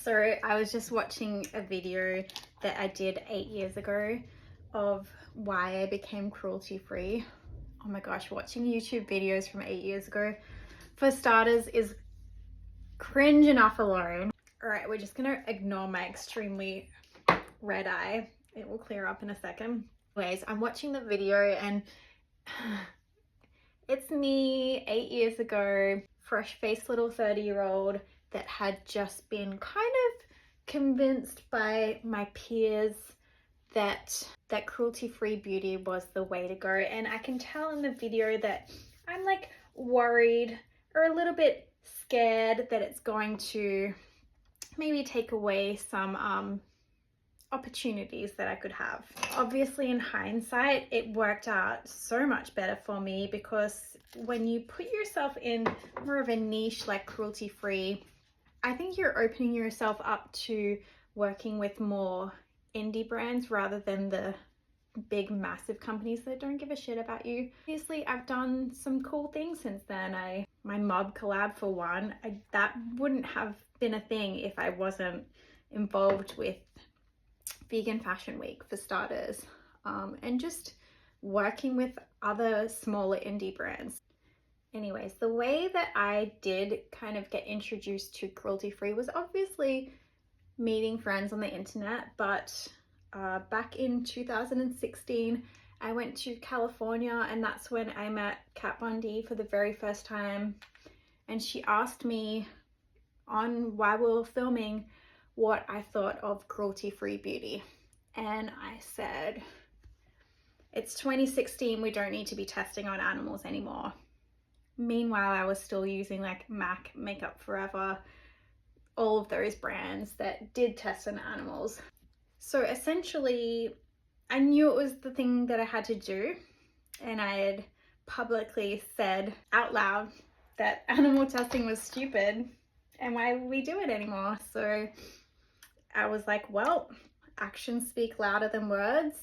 So I was just watching a video that I did 8 years ago of why I became cruelty free. Oh my gosh, watching YouTube videos from 8 years ago, for starters, is cringe enough alone. All right, we're just gonna ignore my extremely red eye. It will clear up in a second. Anyways, I'm watching the video and it's me 8 years ago, fresh-faced little 30-year-old that had just been kind of convinced by my peers that cruelty-free beauty was the way to go. And I can tell in the video that I'm like worried or a little bit scared that it's going to maybe take away some opportunities that I could have. Obviously, in hindsight, it worked out so much better for me, because when you put yourself in more of a niche like cruelty free, I think you're opening yourself up to working with more indie brands rather than the big massive companies that don't give a shit about you. Obviously, I've done some cool things since then. My mob collab, for one, that wouldn't have been a thing if I wasn't involved with Vegan Fashion Week, for starters, and just working with other smaller indie brands. Anyways, the way that I did kind of get introduced to cruelty free was obviously meeting friends on the internet, but back in 2016 I went to California, and that's when I met Kat Von D for the very first time, and she asked me while we were filming what I thought of cruelty-free beauty, and I said, it's 2016, we don't need to be testing on animals anymore. Meanwhile, I was still using like MAC, Makeup Forever, all of those brands that did test on animals. So essentially, I knew it was the thing that I had to do, and I had publicly said out loud that animal testing was stupid and why would we do it anymore. So I was like, well, actions speak louder than words.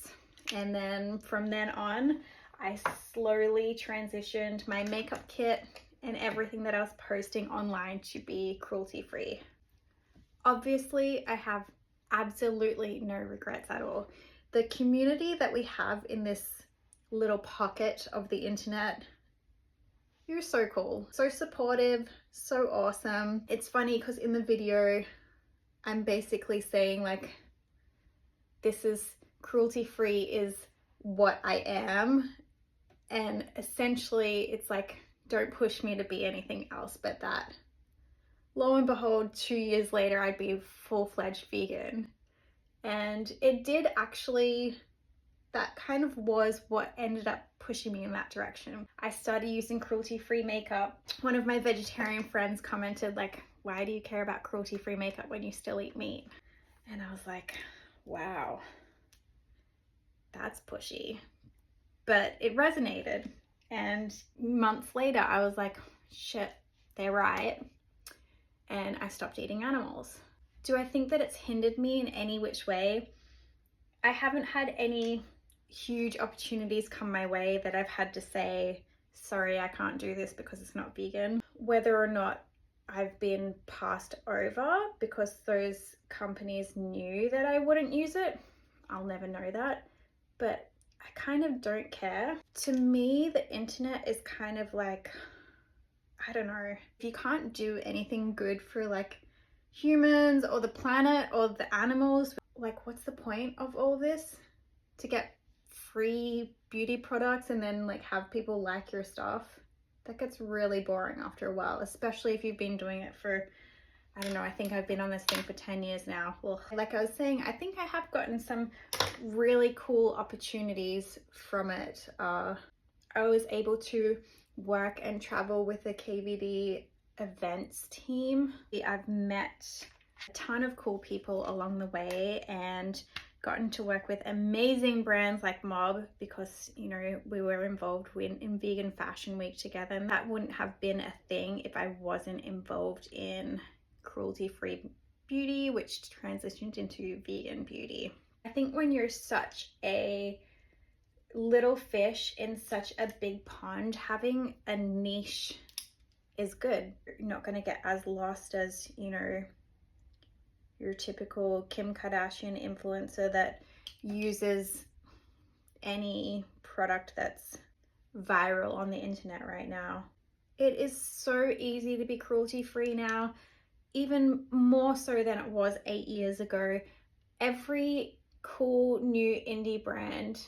And then from then on, I slowly transitioned my makeup kit and everything that I was posting online to be cruelty-free. Obviously, I have absolutely no regrets at all. The community that we have in this little pocket of the internet, you're so cool, so supportive, so awesome. It's funny because in the video, I'm basically saying like, this is cruelty-free is what I am. And essentially it's like, don't push me to be anything else but that. Lo and behold, 2 years later, I'd be full-fledged vegan. And it did actually, that kind of was what ended up pushing me in that direction. I started using cruelty-free makeup. One of my vegetarian friends commented like, why do you care about cruelty-free makeup when you still eat meat? And I was like, wow, that's pushy. But it resonated. And months later, I was like, shit, they're right. And I stopped eating animals. Do I think that it's hindered me in any which way? I haven't had any huge opportunities come my way that I've had to say, sorry, I can't do this because it's not vegan. Whether or not I've been passed over because those companies knew that I wouldn't use it, I'll never know that. But I kind of don't care. To me, the internet is kind of like, I don't know, if you can't do anything good for like humans or the planet or the animals, like what's the point of all this? To get free beauty products and then like have people like your stuff? That gets really boring after a while, especially if you've been doing it for, I don't know, I think I've been on this thing for 10 years now. Well, like I was saying, I think I have gotten some really cool opportunities from it. I was able to work and travel with the KVD events team. I've met a ton of cool people along the way and gotten to work with amazing brands like Mob, because you know we were involved in Vegan Fashion Week together, and that wouldn't have been a thing if I wasn't involved in cruelty-free beauty, which transitioned into vegan beauty. I think when you're such a little fish in such a big pond, having a niche is good. You're not going to get as lost as, you know, your typical Kim Kardashian influencer that uses any product that's viral on the internet right now. It is so easy to be cruelty-free now, even more so than it was 8 years ago. Every cool new indie brand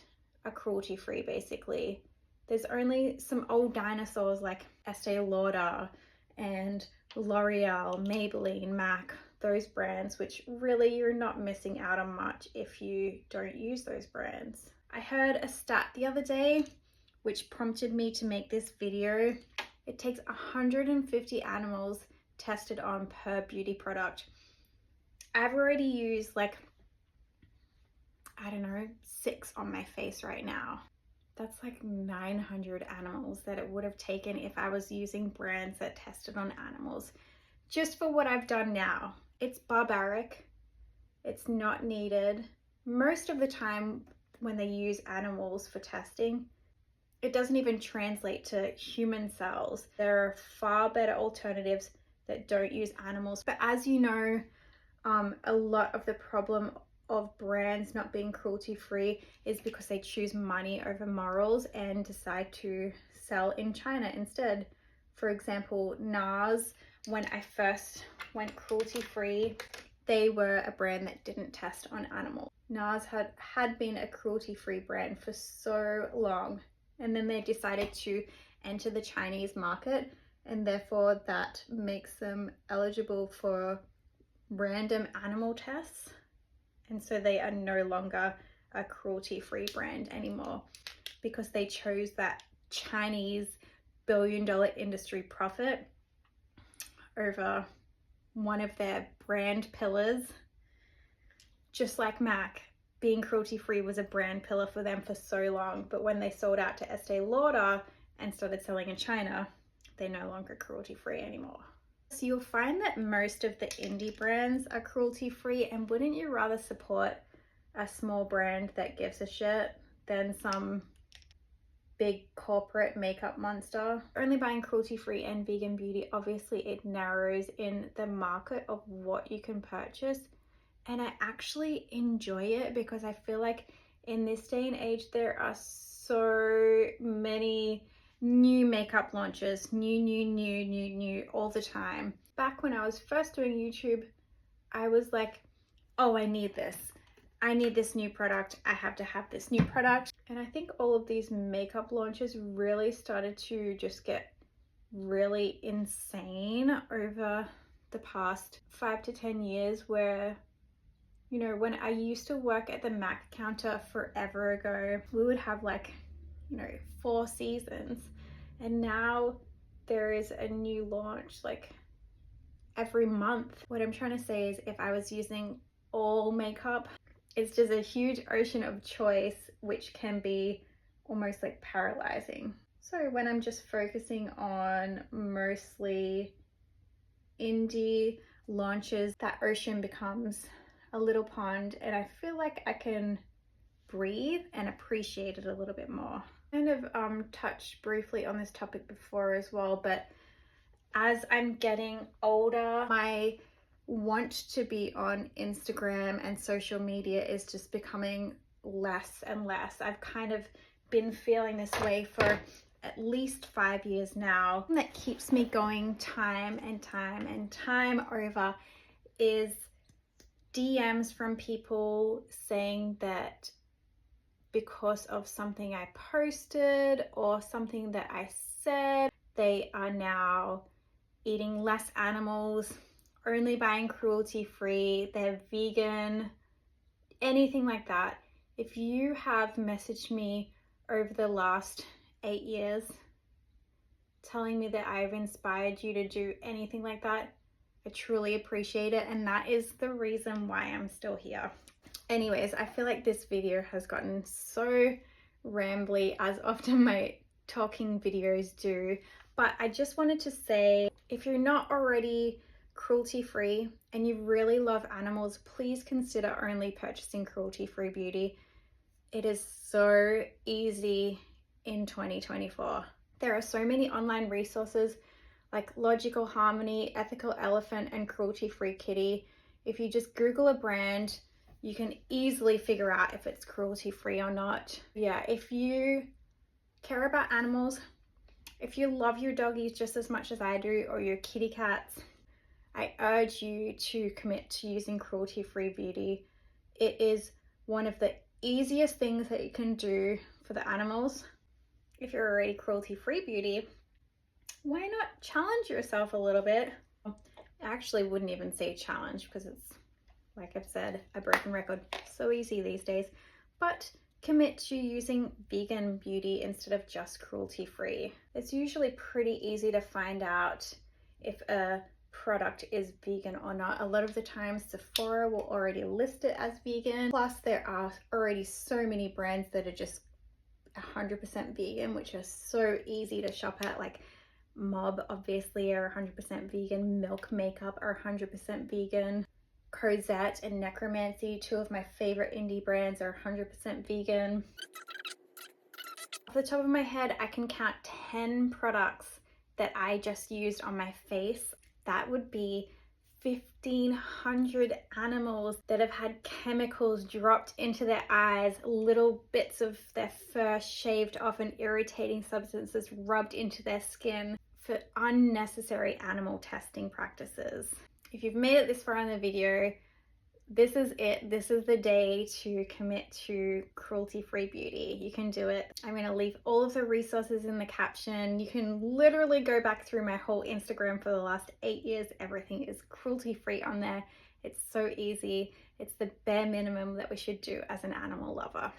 are cruelty-free basically. There's only some old dinosaurs like Estee Lauder and L'Oreal, Maybelline, MAC, those brands, which really you're not missing out on much if you don't use those brands. I heard a stat the other day which prompted me to make this video. It takes 150 animals tested on per beauty product. I've already used like, I don't know, 6 on my face right now. That's like 900 animals that it would have taken if I was using brands that tested on animals. Just for what I've done now. It's barbaric. It's not needed. Most of the time when they use animals for testing, it doesn't even translate to human cells. There are far better alternatives that don't use animals. But as you know, a lot of the problem of brands not being cruelty-free is because they choose money over morals and decide to sell in China instead. For example, NARS, when I first went cruelty-free, they were a brand that didn't test on animals. NARS had been a cruelty-free brand for so long, and then they decided to enter the Chinese market, and therefore that makes them eligible for random animal tests. And so they are no longer a cruelty-free brand anymore because they chose that Chinese billion-dollar industry profit over one of their brand pillars. Just like MAC, being cruelty-free was a brand pillar for them for so long, but when they sold out to Estee Lauder and started selling in China, they're no longer cruelty-free anymore. So you'll find that most of the indie brands are cruelty-free, and wouldn't you rather support a small brand that gives a shit than some big corporate makeup monster? Only buying cruelty-free and vegan beauty, obviously it narrows in the market of what you can purchase, and I actually enjoy it because I feel like in this day and age there are so many new makeup launches, new all the time. Back when I was first doing YouTube, I was like, oh, I need this new product, I have to have this new product. And I think all of these makeup launches really started to just get really insane over the past 5 to 10 years, where, you know, when I used to work at the MAC counter forever ago, we would have like, you know, 4 seasons, and now there is a new launch like every month. What I'm trying to say is, if I was using all makeup, it's just a huge ocean of choice, which can be almost like paralyzing. So when I'm just focusing on mostly indie launches, that ocean becomes a little pond, and I feel like I can breathe and appreciate it a little bit more. Kind of touched briefly on this topic before as well, but as I'm getting older, my want to be on Instagram and social media is just becoming less and less. I've kind of been feeling this way for at least 5 years now. That keeps me going time and time over is DMs from people saying that because of something I posted or something that I said, they are now eating less animals, only buying cruelty-free, they're vegan, anything like that. If you have messaged me over the last 8 years telling me that I've inspired you to do anything like that, I truly appreciate it, and that is the reason why I'm still here. Anyways, I feel like this video has gotten so rambly, as often my talking videos do, but I just wanted to say, if you're not already cruelty-free and you really love animals, please consider only purchasing cruelty-free beauty. It is so easy in 2024. There are so many online resources like Logical Harmony, Ethical Elephant, and Cruelty Free Kitty. If you just Google a brand, you can easily figure out if it's cruelty-free or not. Yeah, if you care about animals, if you love your doggies just as much as I do, or your kitty cats, I urge you to commit to using cruelty-free beauty. It is one of the easiest things that you can do for the animals. If you're already cruelty-free beauty, why not challenge yourself a little bit? I actually wouldn't even say challenge, because it's, like I've said, a broken record. So easy these days. But commit to using vegan beauty instead of just cruelty-free. It's usually pretty easy to find out if a product is vegan or not. A lot of the times Sephora will already list it as vegan. Plus there are already so many brands that are just 100% vegan, which are so easy to shop at, like Mob obviously are 100% vegan, Milk Makeup are 100% vegan, Cosette and Necromancy, two of my favorite indie brands, are 100% vegan. Off the top of my head, I can count 10 products that I just used on my face. That would be 1,500 animals that have had chemicals dropped into their eyes, little bits of their fur shaved off, and irritating substances rubbed into their skin for unnecessary animal testing practices. If you've made it this far in the video, this is it. This is the day to commit to cruelty-free beauty. You can do it. I'm going to leave all of the resources in the caption. You can literally go back through my whole Instagram for the last 8 years. Everything is cruelty-free on there. It's so easy. It's the bare minimum that we should do as an animal lover.